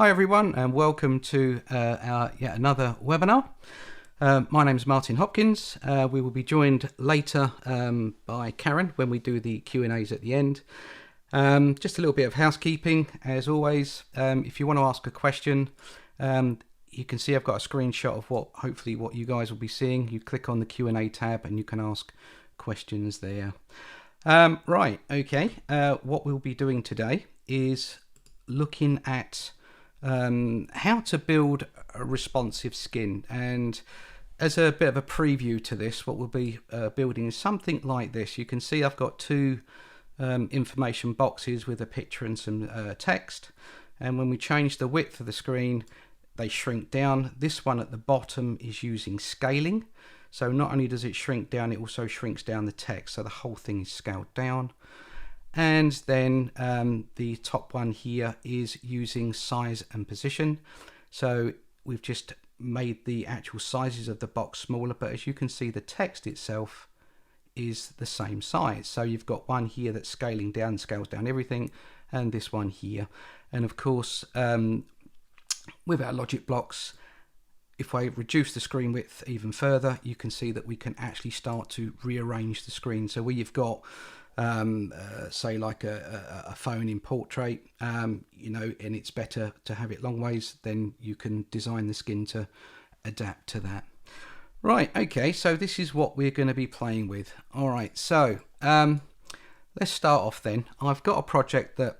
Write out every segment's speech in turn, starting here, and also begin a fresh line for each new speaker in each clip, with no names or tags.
Hi everyone, and welcome to our yet another webinar. My name is Martin Hopkins. We will be joined later by Karen when we do the Q&As at the end. Just a little bit of housekeeping, as always. If you want to ask a question, you can see I've got a screenshot of hopefully what you guys will be seeing. You click on the Q&A tab and you can ask questions there. Right, okay. What we'll be doing today is looking at how to build a responsive skin, and as a bit of a preview to this, what we'll be building is something like this. You can see I've got two information boxes with a picture and some text, and when we change the width of the screen they shrink down. This one at the bottom is using scaling, so not only does it shrink down, it also shrinks down the text, so the whole thing is scaled down. And then the top one here is using size and position. So we've just made the actual sizes of the box smaller, but as you can see, the text itself is the same size. So you've got one here that's scaling down, scales down everything, and this one here. And of course, with our logic blocks, if I reduce the screen width even further, you can see that we can actually start to rearrange the screen. So where you've got say like a phone in portrait, you know, and it's better to have it long ways, then you can design the skin to adapt to that. Right, okay, so this is what we're going to be playing with. All right, so let's start off then. I've got a project that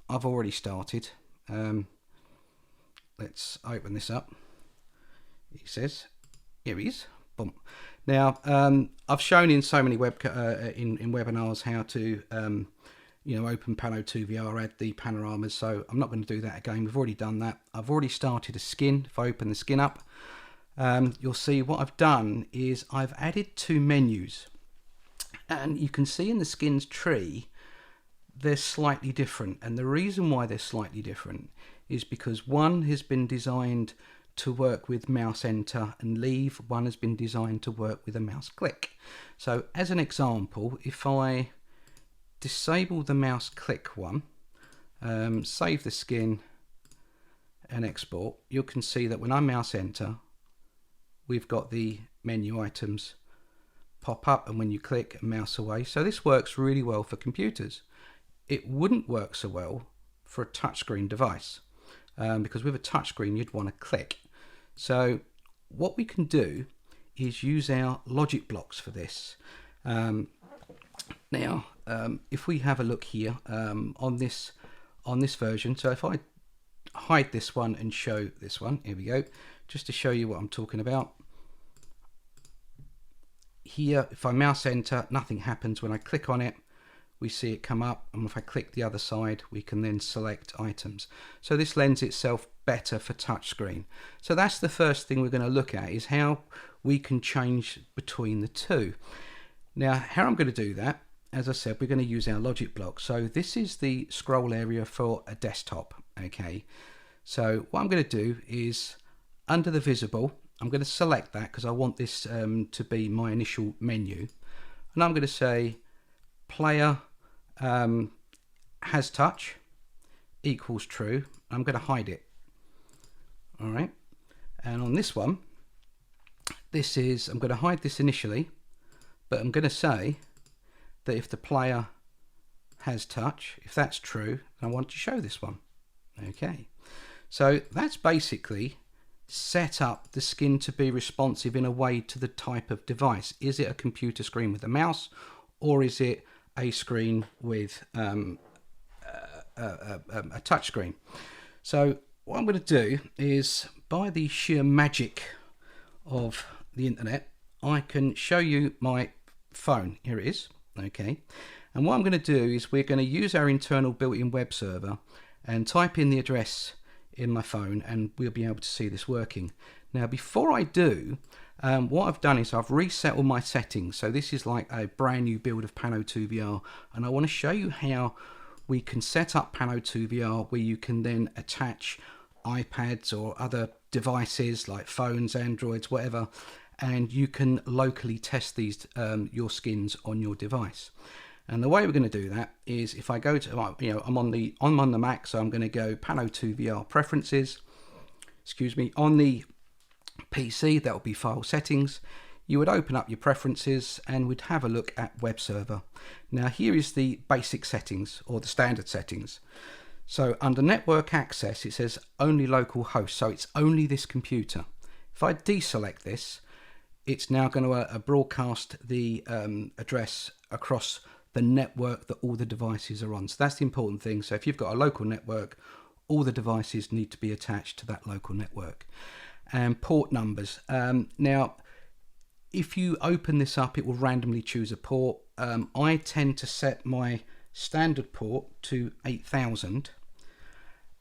I've already started. Let's open this up. He says, here he is. Boom. Now, I've shown in so many in webinars how to, open Pano 2 VR, add the panoramas. So I'm not going to do that again. We've already done that. I've already started a skin. If I open the skin up, you'll see what I've done is I've added two menus, and you can see in the skins tree they're slightly different. And the reason why they're slightly different is because one has been designed to work with mouse enter and leave, one has been designed to work with a mouse click. So as an example, if I disable the mouse click one, save the skin and export, you can see that when I mouse enter, we've got the menu items pop up, and when you click, mouse away. So this works really well for computers. It wouldn't work so well for a touchscreen device, because with a touchscreen you'd want to click. So what we can do is use our logic blocks for this. Now, if we have a look here on this version, so if I hide this one and show this one, here we go, just to show you what I'm talking about. Here, if I mouse enter, nothing happens. When I click on it, we see it come up, and if I click the other side, we can then select items. So this lends itself better for touchscreen. So that's the first thing we're going to look at, is how we can change between the two. Now, how I'm going to do that, as I said, we're going to use our logic block. So this is the scroll area for a desktop. Okay, so what I'm going to do is under the visible, I'm going to select that because I want this to be my initial menu, and I'm going to say player HasTouch equals true. I'm going to hide it. All right, and on this one, I'm going to hide this initially, but I'm going to say that if the player has touch, if that's true, I want to show this one. Okay, so that's basically set up the skin to be responsive in a way to the type of device. Is it a computer screen with a mouse, or is it a screen with a touch screen? So what I'm going to do is, by the sheer magic of the internet, I can show you my phone. Here it is. Okay, and what I'm going to do is we're going to use our internal built-in web server and type in the address in my phone, and we'll be able to see this working. Now, before I do, what I've done is I've reset all my settings. So this is like a brand new build of Pano 2 VR, and I want to show you how we can set up Pano 2 VR where you can then attach iPads or other devices like phones, Androids, whatever, and you can locally test these your skins on your device. And the way we're going to do that is if I go to, I'm on the Mac, so I'm going to go Pano 2 VR preferences. Excuse me. On the PC, that will be file settings. You would open up your preferences and would have a look at web server. Now here is the basic settings, or the standard settings. So under network access, it says only local host. So it's only this computer. If I deselect this, it's now going to broadcast the address across the network that all the devices are on. So that's the important thing. So if you've got a local network, all the devices need to be attached to that local network. And port numbers. Now, if you open this up, it will randomly choose a port. I tend to set my standard port to 8000.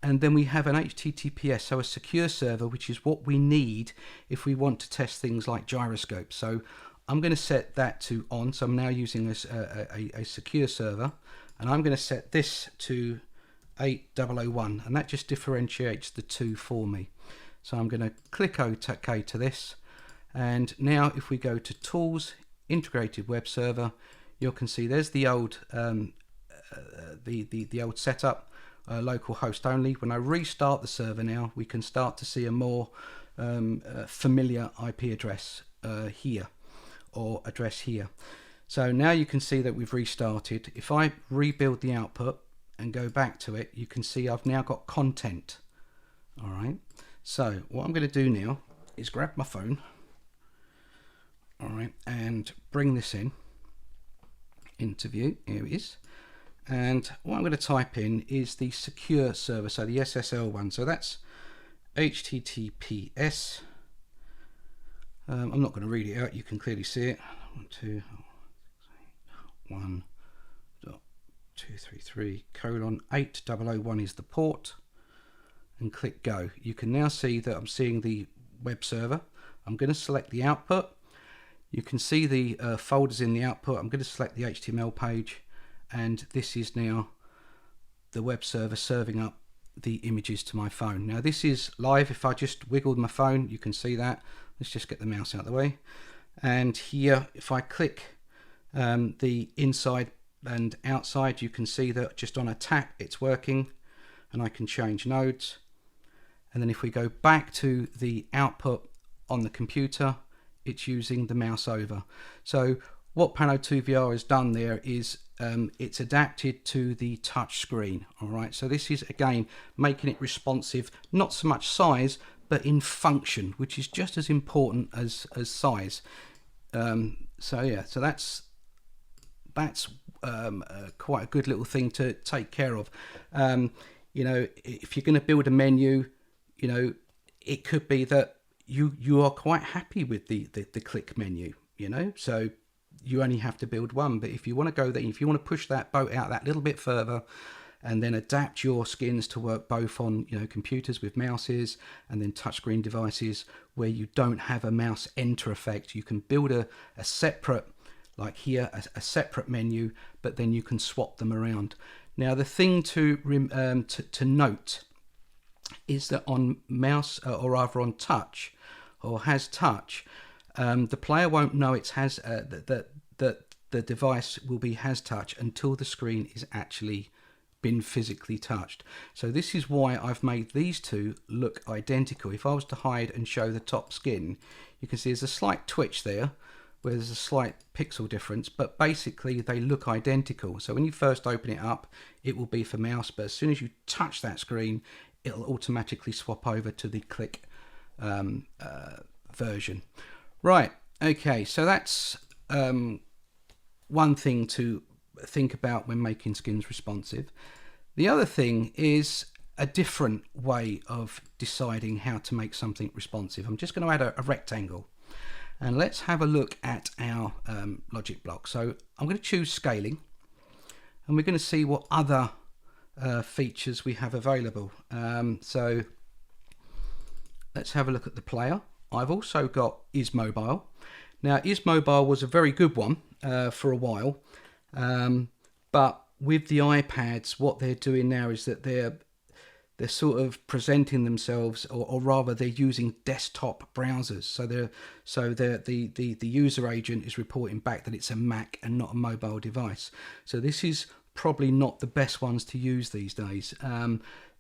And then we have an HTTPS, so a secure server, which is what we need if we want to test things like gyroscopes. So I'm going to set that to on. So I'm now using a secure server, and I'm going to set this to 8001, and that just differentiates the two for me. So I'm going to click OK to this, and now if we go to Tools, Integrated Web Server, you can see there's the old the old setup, local host only. When I restart the server now, we can start to see a more familiar IP address here, or address here. So now you can see that we've restarted. If I rebuild the output and go back to it, you can see I've now got content. All right. So what I'm going to do now is grab my phone, all right, and bring this into view. Here it is. And what I'm going to type in is the secure server, so the SSL one. So that's HTTPS. I'm not going to read it out. You can clearly see it. 1.233:8.001 is the port, and click go. You can now see that I'm seeing the web server. I'm going to select the output. You can see the folders in the output. I'm going to select the HTML page, and this is now the web server serving up the images to my phone. Now this is live. If I just wiggled my phone, you can see that. Let's just get the mouse out of the way. And here, if I click the inside and outside, you can see that just on a tap it's working, and I can change nodes. And then if we go back to the output on the computer, it's using the mouse over. So what Pano 2 VR has done there is it's adapted to the touch screen. All right, so this is again making it responsive, not so much size, but in function, which is just as important as size. So yeah, so that's quite a good little thing to take care of. You know, if you're going to build a menu, you know, it could be that you are quite happy with the click menu, you know, so you only have to build one. But if you want to go there, if you want to push that boat out that little bit further, and then adapt your skins to work both on, you know, computers with mouses and then touchscreen devices where you don't have a mouse enter effect, you can build a separate, like here, a separate menu, but then you can swap them around. Now the thing to note is that on mouse, or rather on touch, or HasTouch, the player won't know it has that the device will be HasTouch until the screen is actually been physically touched. So this is why I've made these two look identical. If I was to hide and show the top skin, you can see there's a slight twitch there where there's a slight pixel difference, but basically they look identical. So when you first open it up, it will be for mouse, but as soon as you touch that screen, it'll automatically swap over to the click version. Right, okay, so that's one thing to think about when making skins responsive. The other thing is a different way of deciding how to make something responsive. I'm just going to add a rectangle, and let's have a look at our logic block. So I'm going to choose scaling, and we're going to see what other features we have available. So let's have a look at the player. I've also got isMobile. Now isMobile was a very good one for a while, but with the iPads, what they're doing now is that they're sort of presenting themselves, or rather they're using desktop browsers. So the user agent is reporting back that it's a Mac and not a mobile device. So this is probably not the best ones to use these days.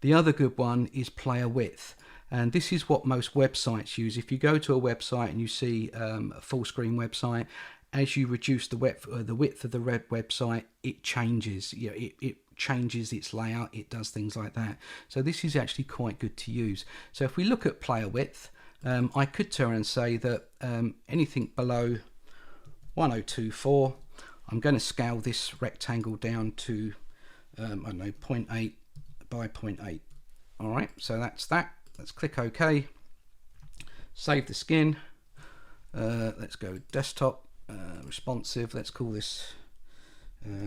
The other good one is player width. And this is what most websites use. If you go to a website and you see a full screen website, as you reduce the width of the website, it changes. It changes its layout. It does things like that. So this is actually quite good to use. So if we look at player width, I could turn and say that anything below 1024, I'm going to scale this rectangle down to I don't know, 0.8 by 0.8. All right, so that's that. Let's click OK. Save the skin. Let's go desktop, responsive. Let's call this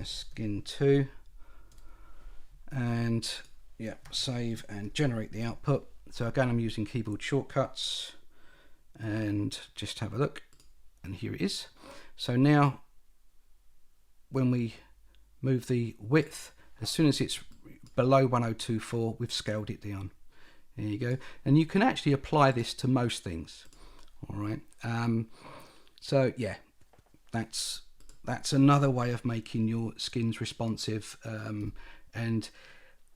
skin 2. And yeah, save and generate the output. So again, I'm using keyboard shortcuts and just have a look. And here it is. So now when we move the width, as soon as it's below 1024, we've scaled it down. There you go. And you can actually apply this to most things. All right. So yeah, that's another way of making your skins responsive. And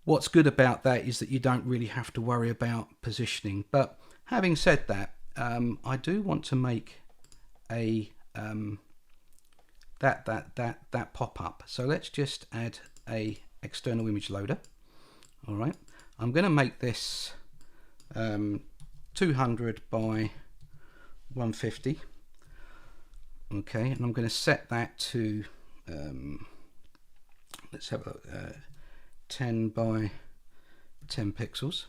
what's good about that is that you don't really have to worry about positioning. But having said that, I do want to make a that pop up. So let's just add a external image loader. All right. I'm going to make this 200 by 150. Okay, and I'm going to set that to let's have a look, 10 by 10 pixels,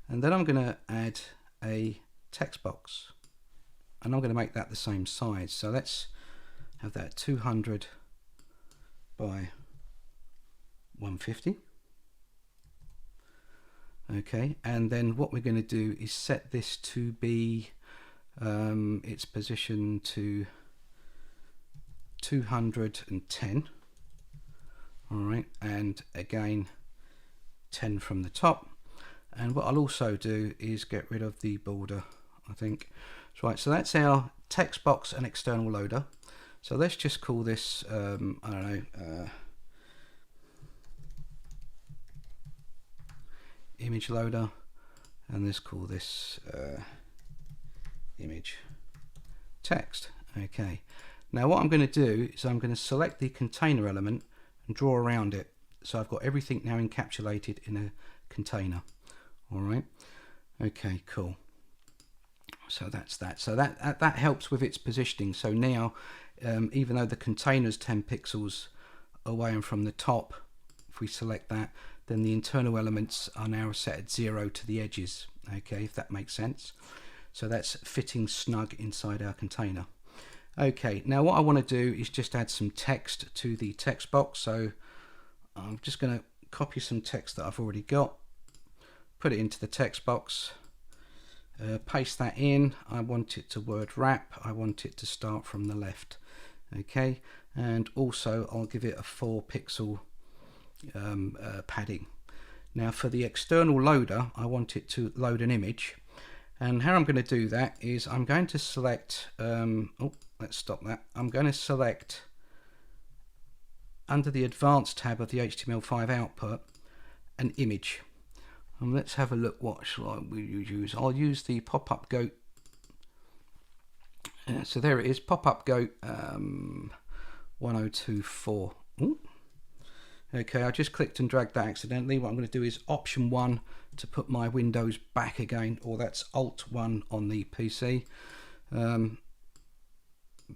and then I'm going to add a text box, and I'm going to make that the same size. So let's have that 200 by 150. Okay, and then what we're going to do is set this to be its position to 210. All right, and again 10 from the top. And what I'll also do is get rid of the border, I think. Right, so that's our text box and external loader. So let's just call this I don't know, image loader, and let's call this image text. Okay, now what I'm going to do is I'm going to select the container element and draw around it, so I've got everything now encapsulated in a container. All right, okay, cool. So that's that. So that helps with its positioning. So now even though the container's 10 pixels away and from the top, if we select that, then the internal elements are now set at 0 to the edges. Okay, if that makes sense. So that's fitting snug inside our container. Okay, now what I want to do is just add some text to the text box. So I'm just going to copy some text that I've already got, put it into the text box, paste that in. I want it to word wrap. I want it to start from the left. Okay, and also I'll give it a 4 pixel padding. Now for the external loader, I want it to load an image, and how I'm going to do that is I'm going to select let's stop that. I'm going to select under the advanced tab of the HTML5 output an image, and let's have a look. What shall I use? I'll use the pop-up goat. So there it is, pop-up goat 1024. Ooh. Okay, I just clicked and dragged that accidentally. What I'm going to do is Option 1 to put my windows back again, or that's Alt 1 on the PC.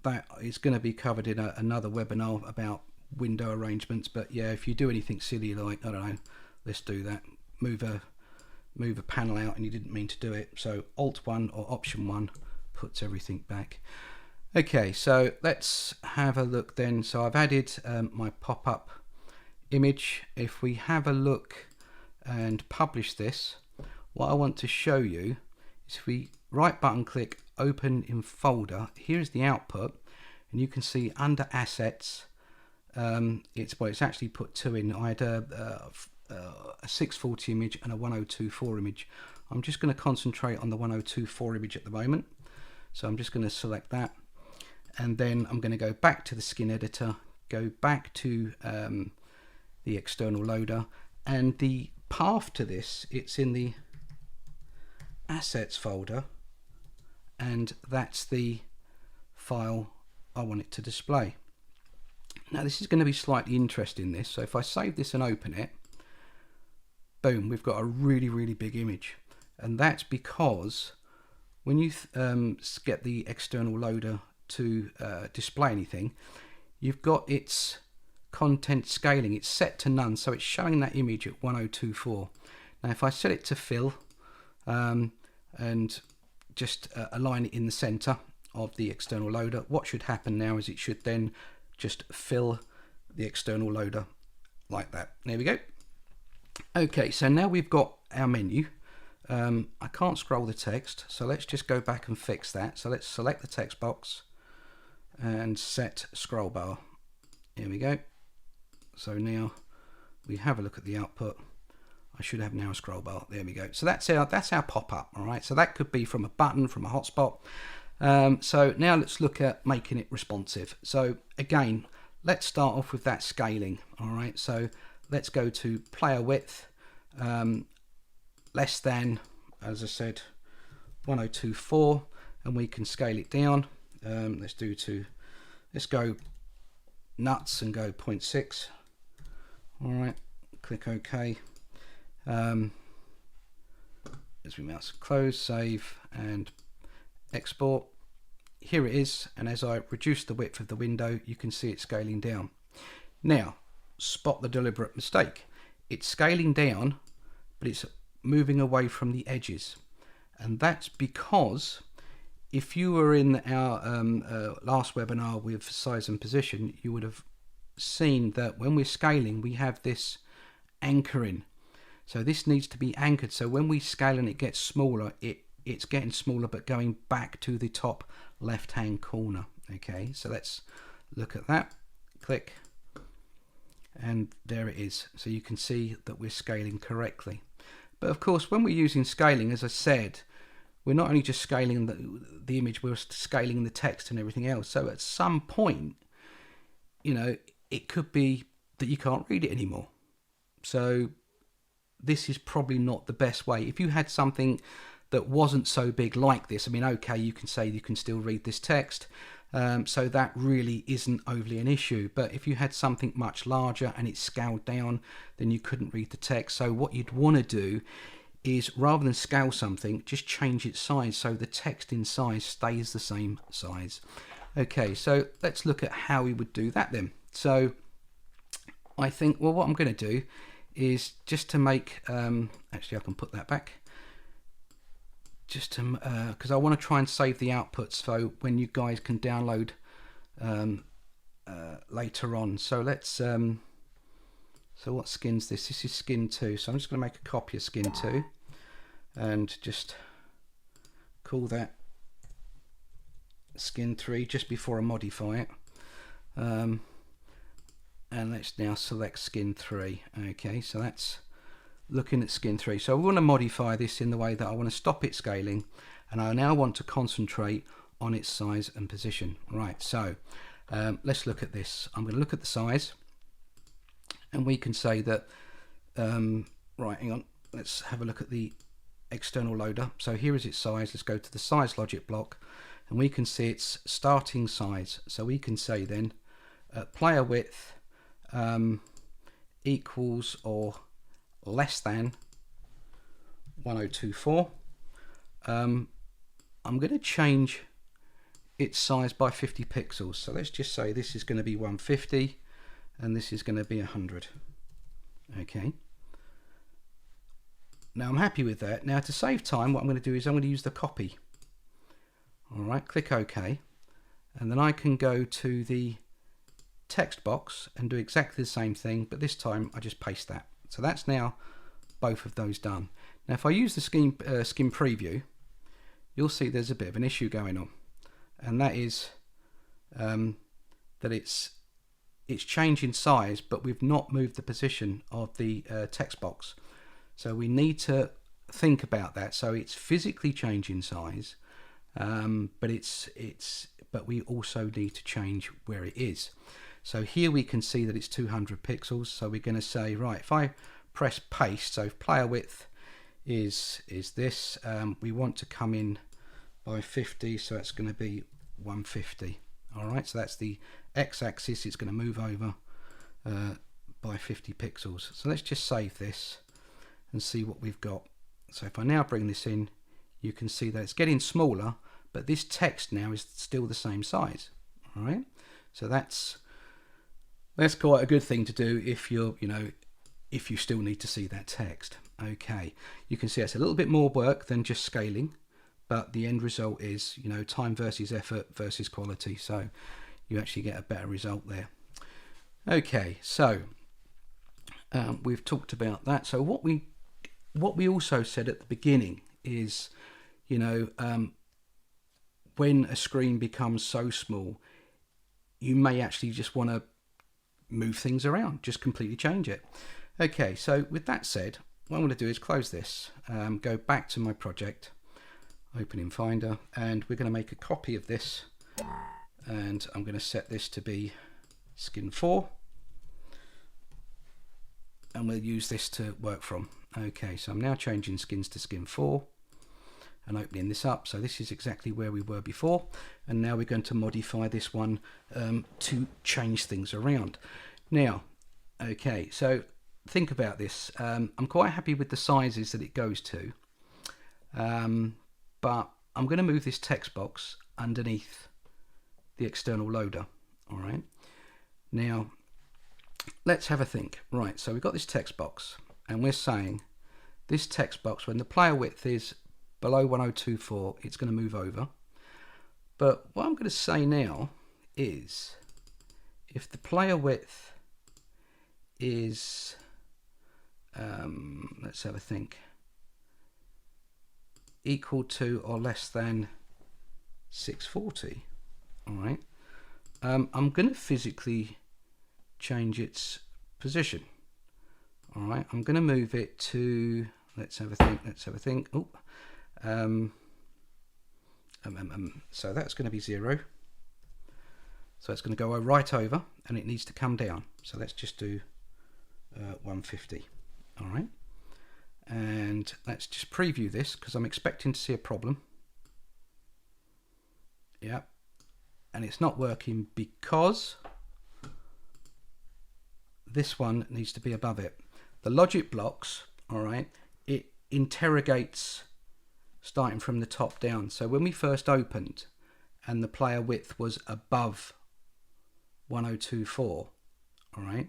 That is going to be covered in another webinar about window arrangements, but yeah, if you do anything silly like, I don't know, let's do that, move a panel out and you didn't mean to do it, so Alt 1 or Option 1 puts everything back. Okay, so let's have a look then. So I've added my pop-up image. If we have a look and publish this, what I want to show you is if we right button click open in folder, here's the output, and you can see under assets it's actually put 2 in. I had a a 640 image and a 1024 image. I'm just going to concentrate on the 1024 image at the moment. So I'm just going to select that, and then I'm going to go back to the skin editor, go back to the external loader, and the path to this, it's in the assets folder, and that's the file I want it to display. Now this is going to be slightly interesting, this. So if I save this and open it, boom, we've got a really big image. And that's because when you get the external loader to display anything, you've got its content scaling. It's set to none, so it's showing that image at 1024. Now if I set it to fill and just align it in the center of the external loader, what should happen now is it should then just fill the external loader like that. There we go. Okay, so now we've got our menu. I can't scroll the text, so let's just go back and fix that. So let's select the text box and set scroll bar. Here we go. So now we have a look at the output. I should have now a scroll bar. There we go. So that's our pop-up. All right. So that could be from a button, from a hotspot. So now let's look at making it responsive. So again, let's start off with that scaling. All right. So let's go to player width, less than, as I said, 1024, and we can scale it down. Let's go nuts and go 0.6. All right. Click OK. As we mouse close, save and export. Here it is, and as I reduce the width of the window, you can see it scaling down. Now spot the deliberate mistake. It's scaling down, but it's moving away from the edges, and that's because if you were in our last webinar with size and position, you would have seen that when we're scaling we have this anchoring. So this needs to be anchored, so when we scale and it gets smaller, it's getting smaller but going back to the top left hand corner. Okay, so let's look at that. Click, and there it is. So you can see that we're scaling correctly. But of course, when we're using scaling, as I said, we're not only just scaling the image, we're scaling the text and everything else. So at some point, you know, it could be that you can't read it anymore. So this is probably not the best way. If you had something that wasn't so big like this, I mean, okay, you can say you can still read this text, so that really isn't overly an issue. But if you had something much larger and it's scaled down, then you couldn't read the text. So what you'd want to do is, rather than scale something, just change its size so the text in size stays the same size. Okay, so let's look at how we would do that then. So I think, well, what I'm going to do is just to make, actually I can put that back, just to, because I want to try and save the outputs so when you guys can download later on. So let's, so what skin's this? This is skin 2. So I'm just going to make a copy of skin 2 and just call that skin 3 just before I modify it. And let's now select skin 3. Okay, so that's looking at skin 3. So we want to modify this in the way that I want to stop it scaling, and I now want to concentrate on its size and position. Right, so let's look at this. I'm going to look at the size, and we can say that, right, hang on, let's have a look at the external loader. So here is its size. Let's go to the size logic block, and we can see its starting size. So we can say then player width equals or less than 1024. I'm going to change its size by 50 pixels. So let's just say this is going to be 150 and this is going to be 100. Okay. Now I'm happy with that. Now to save time, what I'm going to do is I'm going to use the copy. All right, click OK, and then I can go to the text box and do exactly the same thing, but this time I just paste that. So that's now both of those done. Now if I use the skin preview, you'll see there's a bit of an issue going on, and that is that it's it's changing size, but we've not moved the position of the text box. So we need to think about that. So it's physically changing size, but we also need to change where it is. So here we can see that it's 200 pixels. So we're going to say, right, if I press paste, so if player width is this, we want to come in by 50, so that's going to be 150. All right, so that's the x-axis. It's going to move over by 50 pixels. So let's just save this and see what we've got. So if I now bring this in, you can see that it's getting smaller, but this text now is still the same size. All right, so that's quite a good thing to do if you're, if you still need to see that text. Okay, you can see it's a little bit more work than just scaling, but the end result is, time versus effort versus quality. So you actually get a better result there. Okay, so we've talked about that. So what we also said at the beginning is, when a screen becomes so small, you may actually just want to move things around, just completely change it. Okay, so with that said, what I'm going to do is close this, go back to my project, open in Finder, and we're going to make a copy of this, and I'm going to set this to be skin 4, and we'll use this to work from. Okay, so I'm now changing skins to skin 4 and opening this up. So this is exactly where we were before, and now we're going to modify this one to change things around. Now, okay, so think about this. I'm quite happy with the sizes that it goes to, but I'm going to move this text box underneath the external loader. All right, now let's have a think. Right, so we've got this text box, and we're saying this text box, when the player width is below 1024, it's going to move over. But what I'm going to say now is, if the player width is, let's have a think, equal to or less than 640, all right, I'm going to physically change its position. All right, I'm going to move it to, let's have a think. Oh, so that's going to be 0. So it's going to go right over, and it needs to come down. So let's just do 150. All right, and let's just preview this because I'm expecting to see a problem. Yeah, and it's not working because this one needs to be above it. The logic blocks, all right, it interrogates starting from the top down. So when we first opened and the player width was above 1024, all right,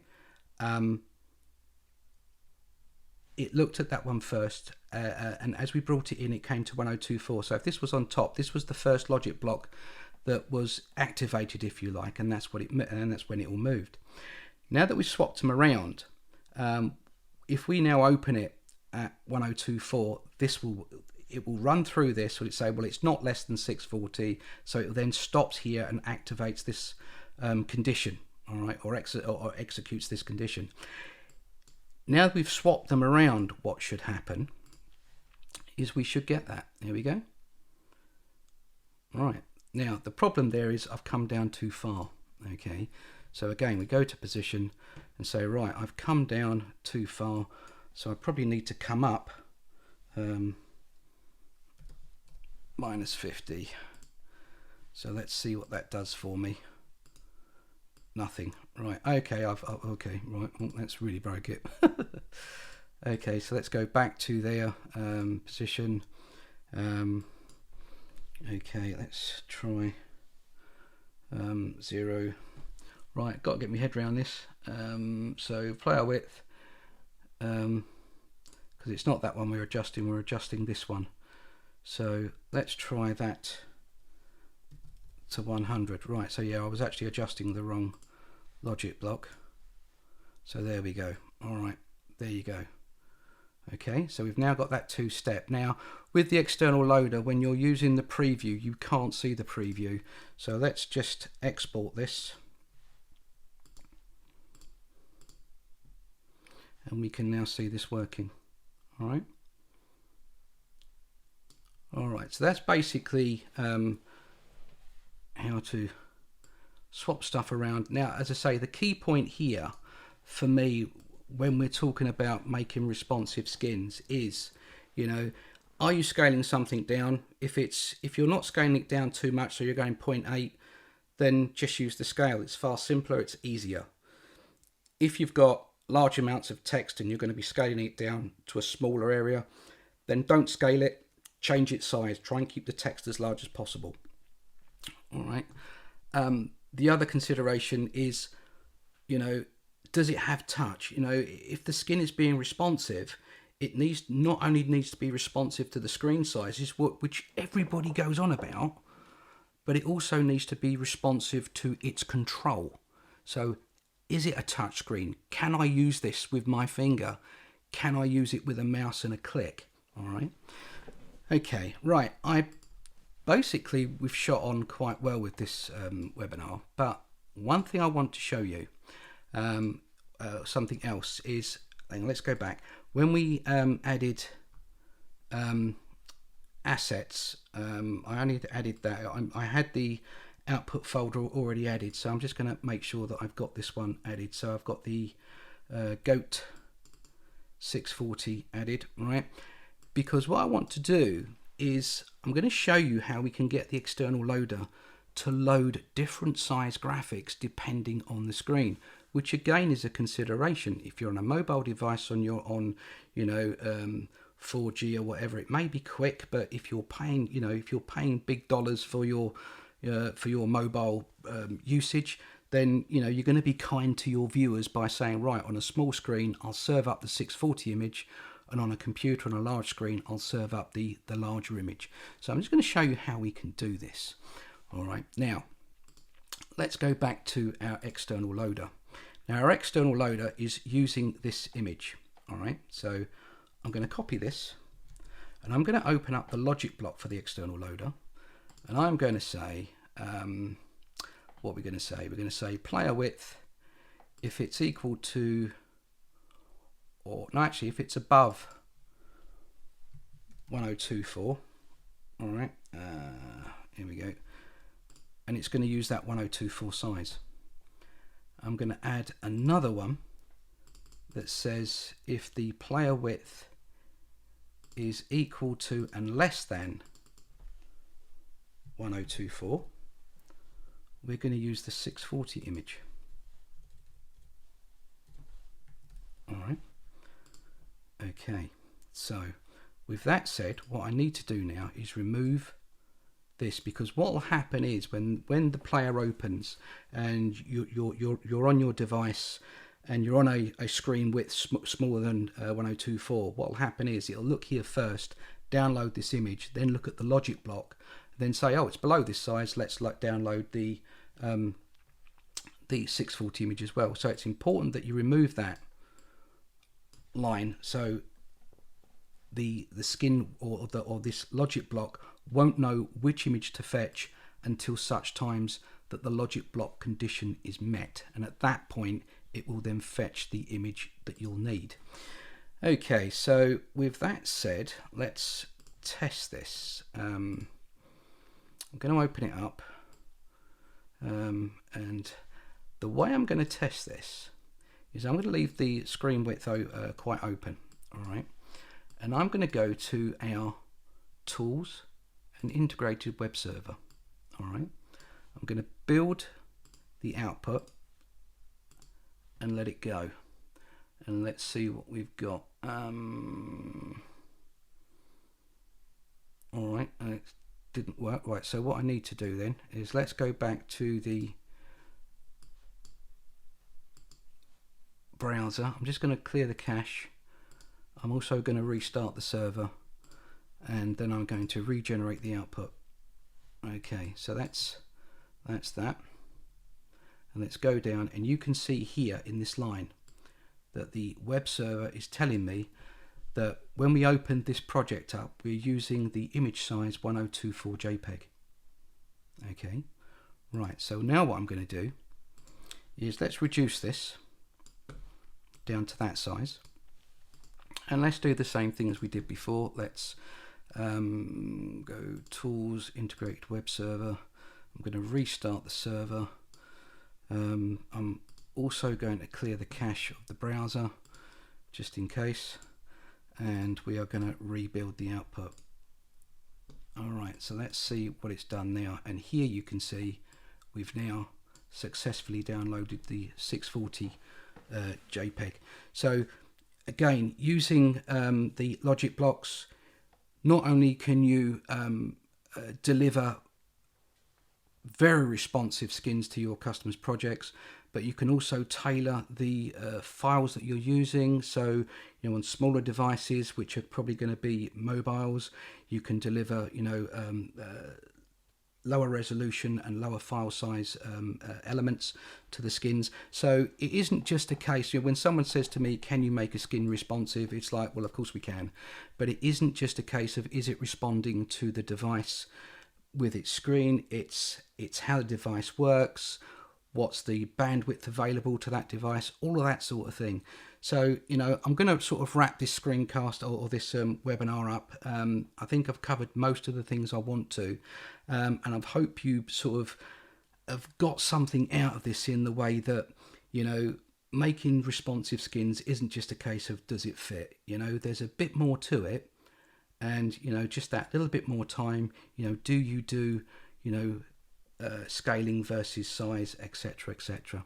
it looked at that one first, and as we brought it in, it came to 1024. So if this was on top, this was the first logic block that was activated, if you like, and that's when it all moved. Now that we've swapped them around, if we now open it at 1024, it will run through this. So it say, well, it's not less than 640, so it then stops here and activates this condition, all right, or executes this condition. Now that we've swapped them around, what should happen is we should get that. Here we go. All right. Now the problem there is I've come down too far. Okay. So again, we go to position and say, right, I've come down too far, so I probably need to come up minus 50. So let's see what that does for me. Nothing. Right. Okay. Okay. Right. Well, that's really broke it. Okay. So let's go back to their position. Okay. Let's try 0. Right. Got to get my head around this. So player width, because it's not that one we're adjusting. We're adjusting this one. So let's try that to 100. Right, so yeah, I was actually adjusting the wrong logic block. So there we go. All right, there you go. Okay, so we've now got that two-step. Now, with the external loader, when you're using the preview, you can't see the preview. So let's just export this. and we can now see this working. All right. All right, so that's basically how to swap stuff around. Now, as I say, the key point here for me when we're talking about making responsive skins is, you know, are you scaling something down? If you're not scaling it down too much, so you're going 0.8, then just use the scale. It's far simpler, it's easier. If you've got large amounts of text and you're going to be scaling it down to a smaller area, then don't scale it, change its size, try and keep the text as large as possible. All right. The other consideration is, you know, does it have touch? You know, if the skin is being responsive, it not only needs to be responsive to the screen sizes, which everybody goes on about, but it also needs to be responsive to its control. So is it a touch screen? Can I use this with my finger? Can I use it with a mouse and a click? All right. Okay, right. We've shot on quite well with this webinar, but one thing I want to show you, something else is, let's go back. When we added assets, I only added that. I had the output folder already added, so I'm just going to make sure that I've got this one added. So I've got the goat 640 added, right? Because what I want to do is I'm going to show you how we can get the external loader to load different size graphics depending on the screen, which again is a consideration. If you're on a mobile device on 4G or whatever, it may be quick, but if you're paying, you know, if you're paying big dollars for your mobile usage, then, you know, you're going to be kind to your viewers by saying, right, on a small screen I'll serve up the 640 image, and on a computer on a large screen I'll serve up the larger image. So I'm just going to show you how we can do this. All right, now let's go back to our external loader. Now our external loader is using this image. All right, so I'm going to copy this and I'm going to open up the logic block for the external loader, and I'm going to say what we're going to say. We're going to say player width, if it's equal to, or no, actually if it's above 1024, all right, here we go, and it's going to use that 1024 size. I'm going to add another one that says if the player width is equal to and less than 1024, we're going to use the 640 image. All right. Okay, so with that said, what I need to do now is remove this, because what will happen is when the player opens and you're on your device and you're on a screen width smaller than 1024, what will happen is it'll look here first, download this image, then look at the logic block, then say, oh, it's below this size, let's download the 640 image as well. So it's important that you remove that line, so the skin or this logic block won't know which image to fetch until such times that the logic block condition is met, and at that point it will then fetch the image that you'll need. Okay, so with that said, let's test this. I'm going to open it up, and the way I'm going to test this is I'm going to leave the screen width quite open, all right, and I'm going to go to our tools and integrated web server. All right, I'm going to build the output and let it go, and let's see what we've got. All right, and it didn't work. Right, so what I need to do then is let's go back to the browser. I'm just going to clear the cache. I'm also going to restart the server, and then I'm going to regenerate the output. Okay, so that's that, and let's go down, and you can see here in this line that the web server is telling me that when we opened this project up, we're using the image size 1024 JPEG. Okay, right, so now what I'm going to do is let's reduce this down to that size. And let's do the same thing as we did before. Let's go Tools, Integrated Web Server. I'm going to restart the server. I'm also going to clear the cache of the browser just in case, and we are going to rebuild the output. Alright, so let's see what it's done now, and here you can see we've now successfully downloaded the 640 JPEG. So again, using the logic blocks, not only can you deliver very responsive skins to your customers' projects, but you can also tailor the files that you're using. So, you know, on smaller devices, which are probably going to be mobiles, you can deliver, you know, lower resolution and lower file size elements to the skins. So it isn't just a case, you know, when someone says to me, can you make a skin responsive? It's like, well, of course we can. But it isn't just a case of, is it responding to the device with its screen? It's how the device works, what's the bandwidth available to that device, all of that sort of thing. So, you know, I'm going to sort of wrap this screencast or this webinar up. I think I've covered most of the things I want to, and I hope you sort of have got something out of this in the way that, you know, making responsive skins isn't just a case of does it fit. You know, there's a bit more to it, and, you know, just that little bit more time, you know, do, you know, scaling versus size, etc, etc.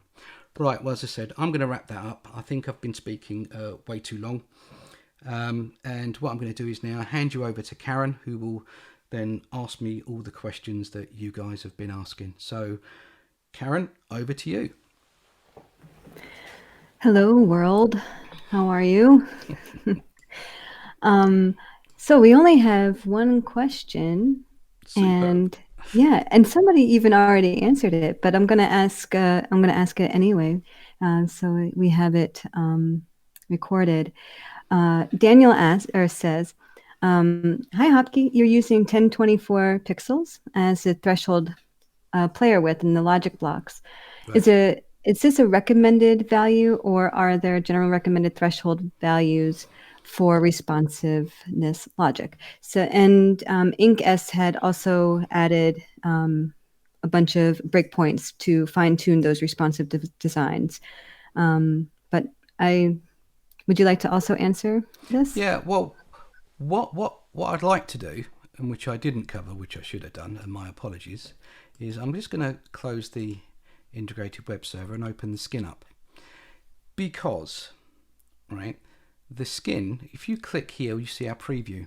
Right, well, as I said, I'm going to wrap that up. I think I've been speaking way too long, and what I'm going to do is now hand you over to Karen, who will then ask me all the questions that you guys have been asking. So Karen, over to you.
Hello world, how are you? So we only have one question.
Super.
And yeah, and somebody even already answered it, but I'm going to ask it anyway. So we have it recorded. Daniel says, hi Hopkey, you're using 1024 pixels as the threshold player width in the logic blocks. Right. Is this a recommended value, or are there general recommended threshold values for responsiveness logic? So, and Inc. S had also added a bunch of breakpoints to fine-tune those responsive designs. But would you like to also answer this?
Yeah, well, what I'd like to do, and which I didn't cover, which I should have done, and my apologies, is I'm just going to close the integrated web server and open the skin up, because, right, the skin, if you click here, you see our preview,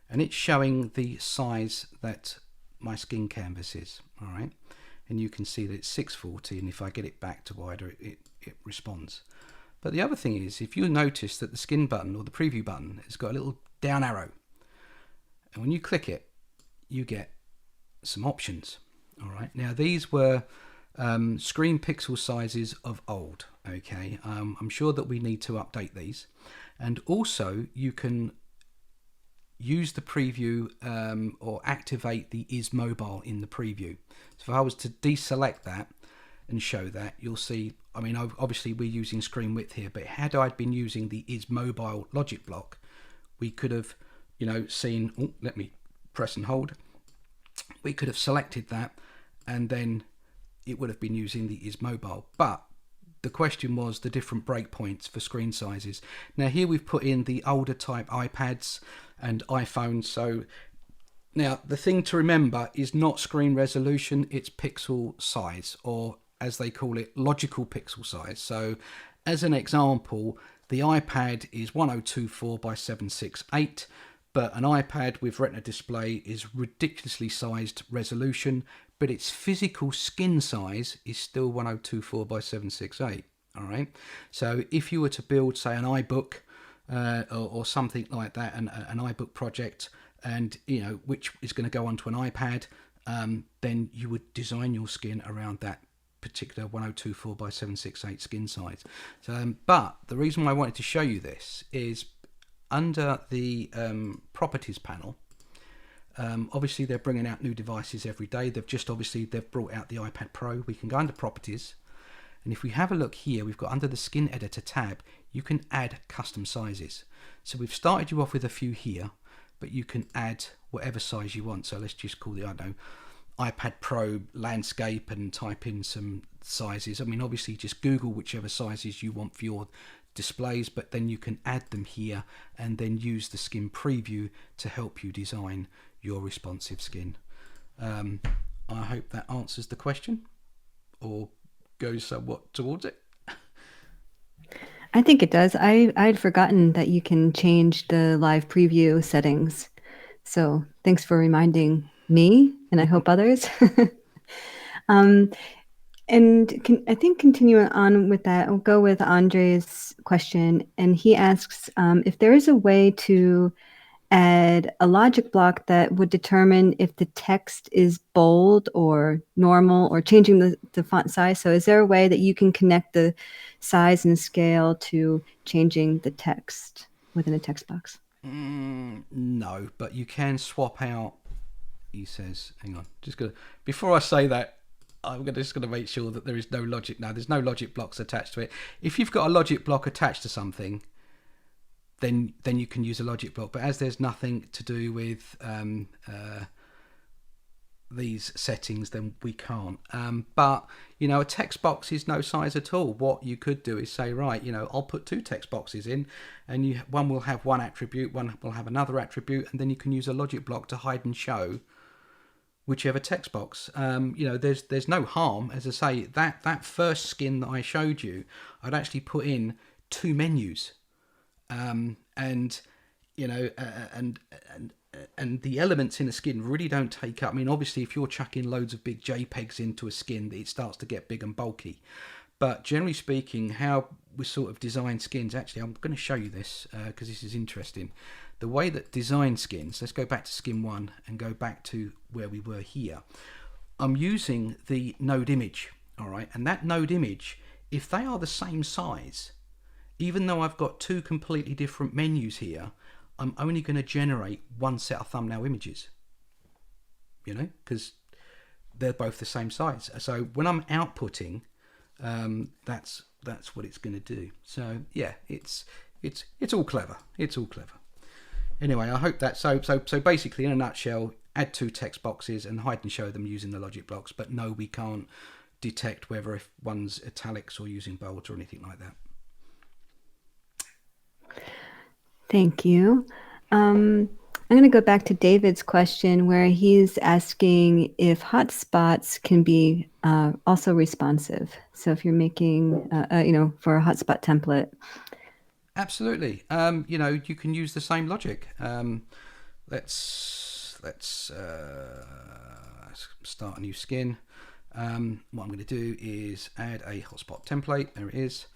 and it's showing the size that my skin canvas is, all right, and you can see that it's 640, and if I get it back to wider, it responds. But the other thing is, if you notice that the skin button or the preview button has got a little down arrow, and when you click it, you get some options, all right. Now these were screen pixel sizes of old, okay. I'm sure that we need to update these, and also you can use the preview or activate the is mobile in the preview. So if I was to deselect that and show that, you'll see, I mean, obviously we're using screen width here, but had I been using the is mobile logic block, we could have, you know, seen, oh, let me press and hold, we could have selected that, and then it would have been using the is mobile. But the question was the different breakpoints for screen sizes. Now here we've put in the older type iPads and iPhones. So now the thing to remember is not screen resolution, it's pixel size, or as they call it, logical pixel size. So as an example, the iPad is 1024 by 768, but an iPad with Retina display is ridiculously sized resolution, but its physical skin size is still 1024 by 768. All right. So if you were to build, say, an iBook or something like that, an iBook project, and you know which is going to go onto an iPad, then you would design your skin around that particular 1024 by 768 skin size. So, but the reason why I wanted to show you this is under the properties panel. Obviously they're bringing out new devices every day. They've brought out the iPad Pro. We can go under properties, And if we have a look here, we've got under the skin editor tab, you can add custom sizes. So we've started you off with a few here, but you can add whatever size you want. So let's just call it, I don't know, iPad Pro landscape, and type in some sizes. I mean, obviously just Google whichever sizes you want for your displays, but then you can add them here and then use the skin preview to help you design your responsive skin. I hope that answers the question or goes somewhat towards it.
I think it does. I'd forgotten that you can change the live preview settings. So thanks for reminding me, and I hope others. And I think continuing on with that, I'll go with Andre's question. And he asks if there is a way to add a logic block that would determine if the text is bold or normal, or changing the font size. So is there a way that you can connect the size and scale to changing the text within a text box?
No, but you can swap out, he says, hang on, before I say that, I'm just going to make sure that there is no logic. No, there's no logic blocks attached to it. If you've got a logic block attached to something, then you can use a logic block. But as there's nothing to do with these settings, then we can't. But a text box is no size at all. What you could do is say, right, I'll put 2 text boxes in, and one will have one attribute, one will have another attribute, and then you can use a logic block to hide and show whichever text box. There's no harm. As I say, that first skin that I showed you, I'd actually put in 2 menus, and the elements in a skin really don't take up. I mean, obviously, if you're chucking loads of big JPEGs into a skin, it starts to get big and bulky. But generally speaking, how we sort of design skins, actually, I'm going to show you this because this is interesting. The way that design skins, let's go back to skin 1 and go back to where we were here. I'm using the node image, all right? And that node image, if they are the same size, even though I've got 2 completely different menus here, I'm only going to generate 1 set of thumbnail images, because they're both the same size. So when I'm outputting, that's what it's going to do. So yeah, it's all clever. It's all clever. Anyway, I hope that so basically, in a nutshell, add 2 text boxes and hide and show them using the logic blocks. But no, we can't detect whether if one's italics or using bolds or anything like that.
Thank you. I'm going to go back to David's question, where he's asking if hotspots can be also responsive. So if you're making, for a hotspot template.
Absolutely. You can use the same logic. Let's start a new skin. What I'm going to do is add a hotspot template. There it is.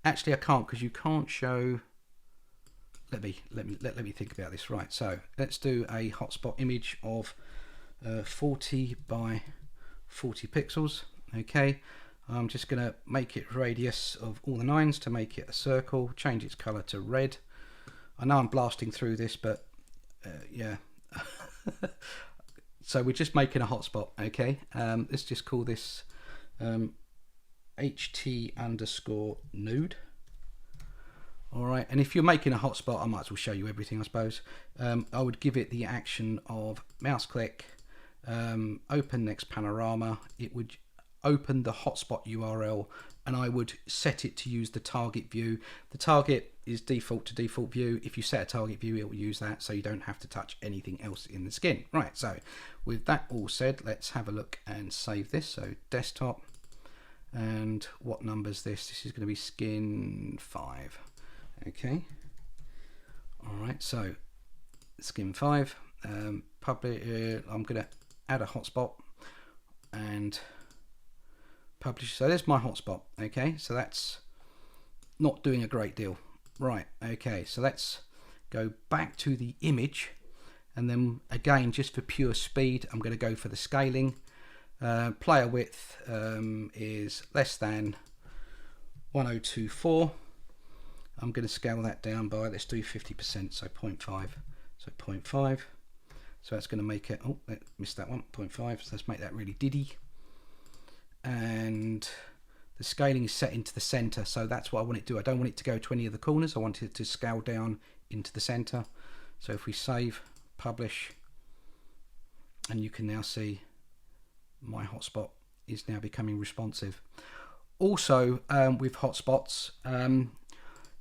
Actually, I can't, because you can't show. Let me think about this. Right. So let's do a hotspot image of 40 by 40 pixels. Okay. I'm just going to make it radius of all the 9s to make it a circle. Change its color to red. I know I'm blasting through this, but yeah. So we're just making a hotspot. Okay. Let's just call this HT_nude. All right, and if you're making a hotspot, I might as well show you everything, I suppose. I would give it the action of mouse click, open next panorama. It would open the hotspot URL, and I would set it to use the target view. The target is default to default view. If you set a target view, it will use that, so you don't have to touch anything else in the skin. Right, so with that all said, let's have a look and save this. So desktop, and what number is this? This is going to be skin 5. Okay. All right. So skin 5. I'm going to add a hotspot and publish. So there's my hotspot. Okay. So that's not doing a great deal. Right. Okay. So let's go back to the image, and then again, just for pure speed, I'm going to go for the scaling. Player width is less than 1024. I'm going to scale that down by, let's do 50%, so 0.5. So 0.5. So that's going to make it, oh, missed that one, 0.5. So let's make that really diddy. and the scaling is set into the center, so that's what I want it to do. I don't want it to go to any of the corners. I want it to scale down into the center. So if we save, publish, and you can now see my hotspot is now becoming responsive. Also, with hotspots,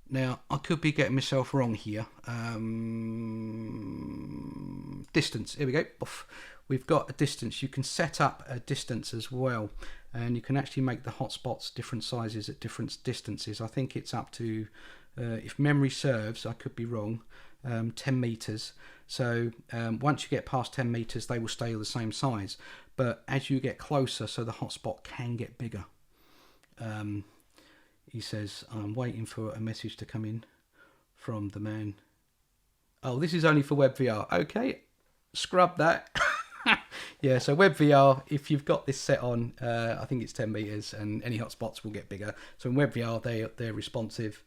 now I could be getting myself wrong here. Distance, here we go. We've got a distance. You can set up a distance as well, and you can actually make the hotspots different sizes at different distances. I think it's up to, if memory serves, I could be wrong, 10 meters. So once you get past 10 meters, they will stay the same size. But as you get closer, so the hotspot can get bigger. He says, I'm waiting for a message to come in from the man. Oh, this is only for WebVR. Okay, scrub that. Yeah, so WebVR, if you've got this set on, I think it's 10 meters, and any hotspots will get bigger. So in WebVR, they're responsive,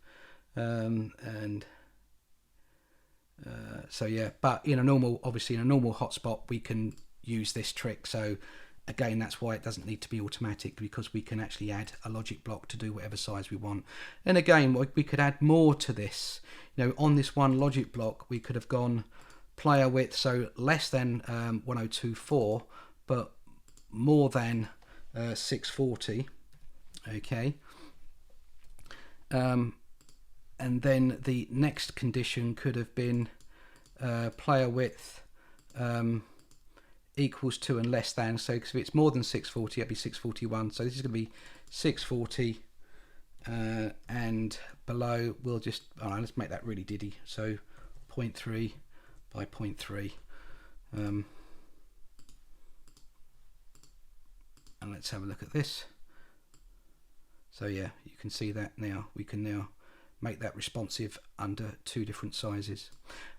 so yeah. But in a normal, obviously in a normal hotspot, we can use this trick. So again, that's why it doesn't need to be automatic, because we can actually add a logic block to do whatever size we want. And again, we could add more to this. You know, on this one logic block, we could have gone player width, so less than 1024, but more than 640. Okay. And then the next condition could have been player width equals to and less than. So if it's more than 640, it'd be 641. So this is going to be 640, and below we'll just, let's make that really diddy. So 0.3 by 0.3. And let's have a look at this. So yeah, you can see that now. We can now make that responsive under two different sizes.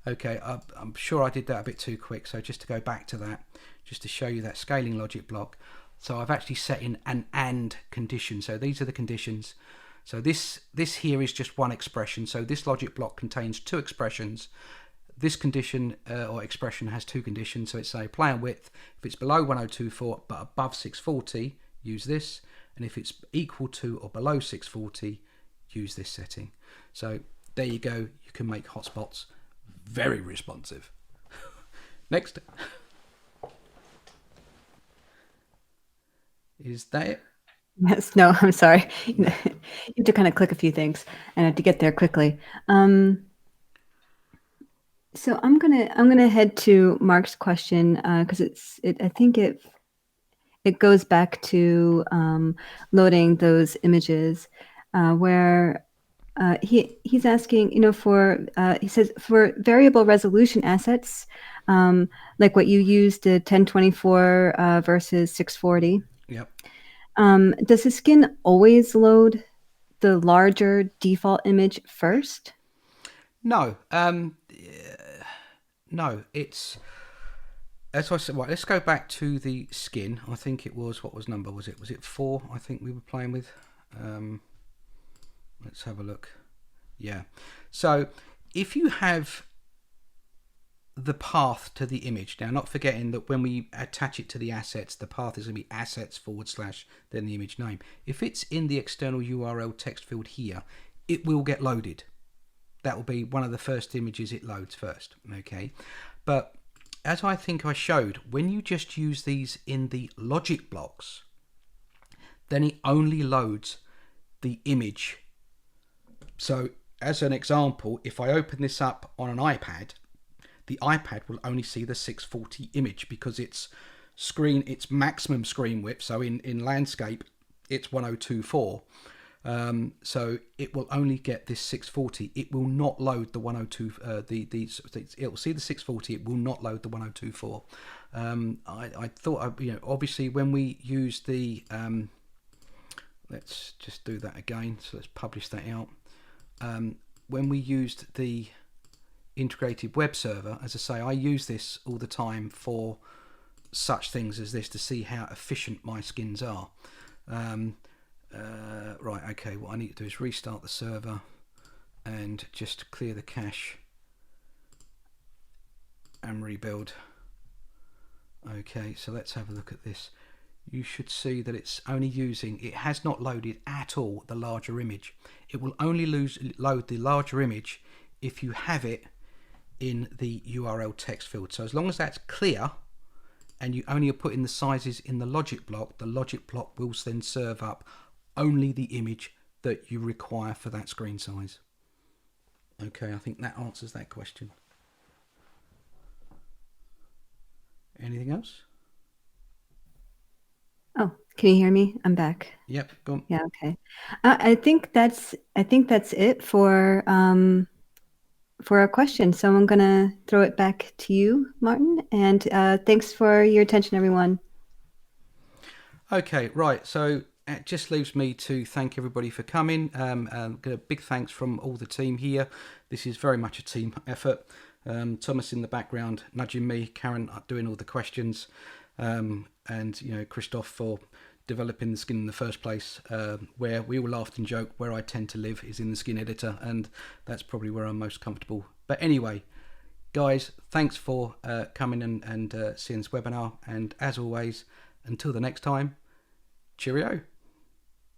Okay, I'm sure I did that a bit too quick, so just to go back to that, just to show you that scaling logic block. So I've actually set in an AND condition. So these are the conditions. So this here is just one expression. So this logic block contains two expressions. This condition or expression has two conditions. So it's a player width. If it's below 1024 but above 640, use this. And if it's equal to or below 640, use this setting. So there you go. You can make hotspots very responsive. Next. Is that it?
Yes. No, I'm sorry. You have to kind of click a few things, and I have to get there quickly. So I'm gonna head to Mark's question because I think it goes back to loading those images where he's asking, he says for variable resolution assets, like what you used, the 1024 versus 640.
Yep.
Does the skin always load the larger default image first?
No. No, it's, as I said, right, let's go back to the skin. I think it was, what number was it? Was it 4? I think we were playing with. Let's have a look. Yeah. So if you have the path to the image, now not forgetting that when we attach it to the assets, the path is going to be assets / then the image name. If it's in the external URL text field here, it will get loaded. That will be one of the first images it loads first. Okay. But as I think I showed, when you just use these in the logic blocks, then it only loads the image. So as an example, if I open this up on an iPad, the iPad will only see the 640 image because its maximum screen width. So in landscape, it's 1024. So it will only get this 640. It will not load the 102. It will see the 640. It will not load the 1024. I thought, obviously when we use the, let's just do that again. So let's publish that out. When we used the integrated web server, as I say, I use this all the time for such things as this to see how efficient my skins are. Right, okay, what I need to do is restart the server and just clear the cache and rebuild. Okay, so let's have a look at this. you should see that it's only using, it has not loaded at all the larger image. It will only load the larger image if you have it in the URL text field. So as long as that's clear and you only are putting the sizes in the logic block will then serve up only the image that you require for that screen size. Okay, I think that answers that question. Anything else?
Oh, can you hear me? I'm back.
Yep, go on.
Yeah, okay. I think that's it for our question. So I'm gonna throw it back to you, Martin. And thanks for your attention, everyone.
Okay, right. So it just leaves me to thank everybody for coming. Get a big thanks from all the team here. This is very much a team effort. Thomas in the background nudging me, Karen doing all the questions, and Christoph for developing the skin in the first place. Where we all laughed and joked, where I tend to live is in the skin editor, and that's probably where I'm most comfortable. But anyway, guys, thanks for coming and seeing this webinar. And as always, until the next time, cheerio.